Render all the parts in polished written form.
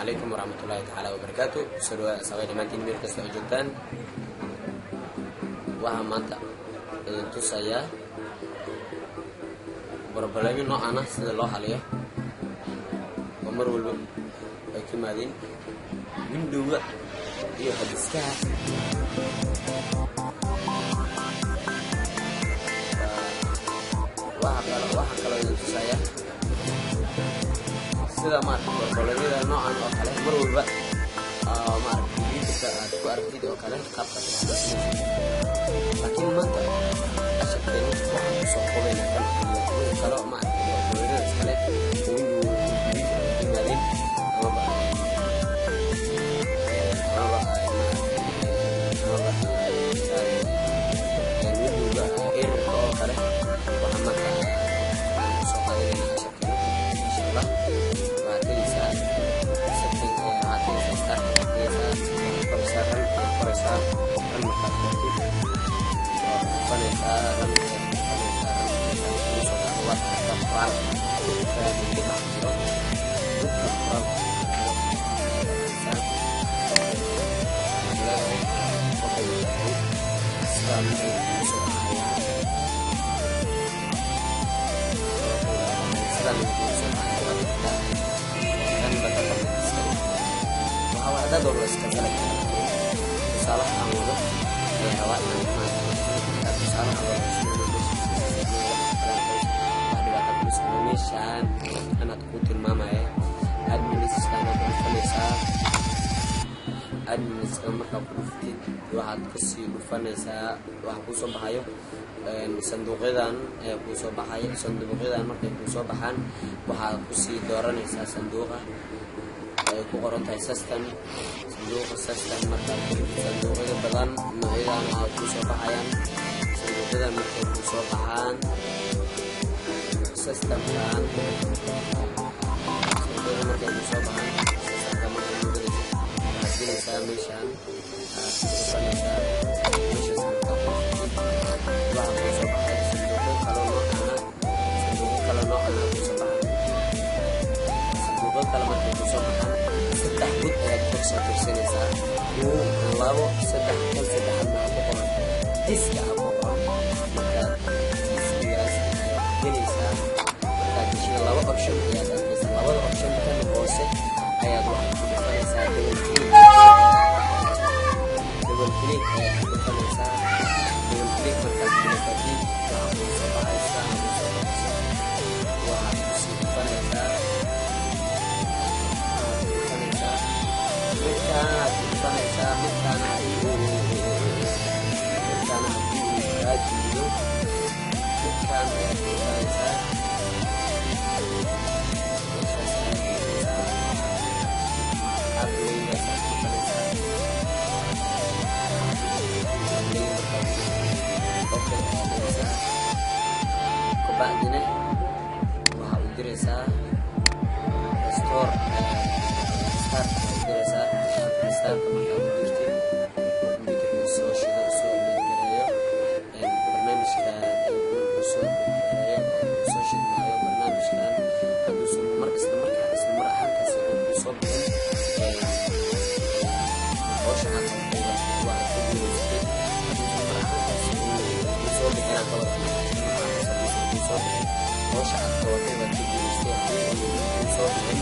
عليكم ورحمة الله تعالى وبركاته. سلوى سوي دمانتين ميركس لو جبتان وهم مانتا itu saya berbelanya no anak setelah halnya Umar Wulu Kimadin min dua dia habiskan wah kalau itu saya sudah mat berbelanya dan no anak halnya Umar Wulu mar ini kita aku arti itu kalian kata lakin mata asyik ini sokolen akan kalau mat berbelanya sekalian dulu tinggalin ada dolos sekali salah awal lewat salah awal Indonesia anak kutin mama ya administrasi Vanessa administrasi mereka berfit dua hati kesi Vanessa dua puso bahayo sanduqidan puso bahayo sanduqidan mereka puso bahan bahal kusi doran isa sanduqa ku qoran tahay system marka sanduuqyada badan noocyadaan ay ku soo baxayaan sanduuqyada markay ku soo baxaan systemkan sanduuqyada markay ku soo baxaan systemka markay ku gelaysaa meeshaan labo saddex kal saddex ma ku qoran diska ku qoran marka diskigaas gelaysaa marka dishiga laba option ayaad arkaysaa labada option kan hoose ayaad wax ku dhufanaysaa double click ayaad ku dhufanaysaa double click markaad ku dhufatid waxaa ku soo baxaysaa waxaad ku sii dhufanaysaa Ba'dina waxaa u diraysaa store start diraysaa startka markaa u dirtid computerka soo shido soo gareeyo barnaamijka soo gareeyo soo shidmaayo barnaamijkan hadduu markasta markaa isla mar ahaantaas uu soo bixin hawsha aad waa ku guulaysatay hadduu mar ahaantaas uu soo bixinaa qabada hawsha aad qabatay baad ku guulaystay haddii soo bixin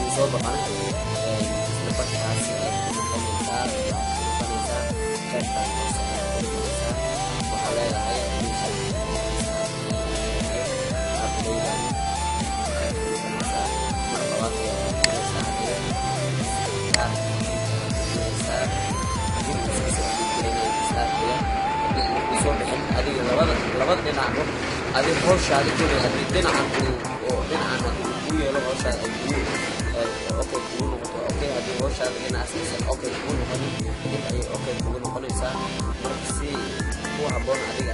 uu soo baqanay isla markaas aad ku noqonaysaa qaybtaas hoose aad ku noqonaysaa waxaa leedahay ardaydan aad ku noqonaysaa mar labaad ayaad ku noqonaysaa soo bixin adiga labada dhinac adiga hawshaada kulli haddii dhinacan oo dhinacan ku yeelo hawshaada okay kugu noqoto okay haddii hawshaada dhinacaas okay kugu noqonin dib ayay okay kugu noqonaysaa marka si ku habboon adiga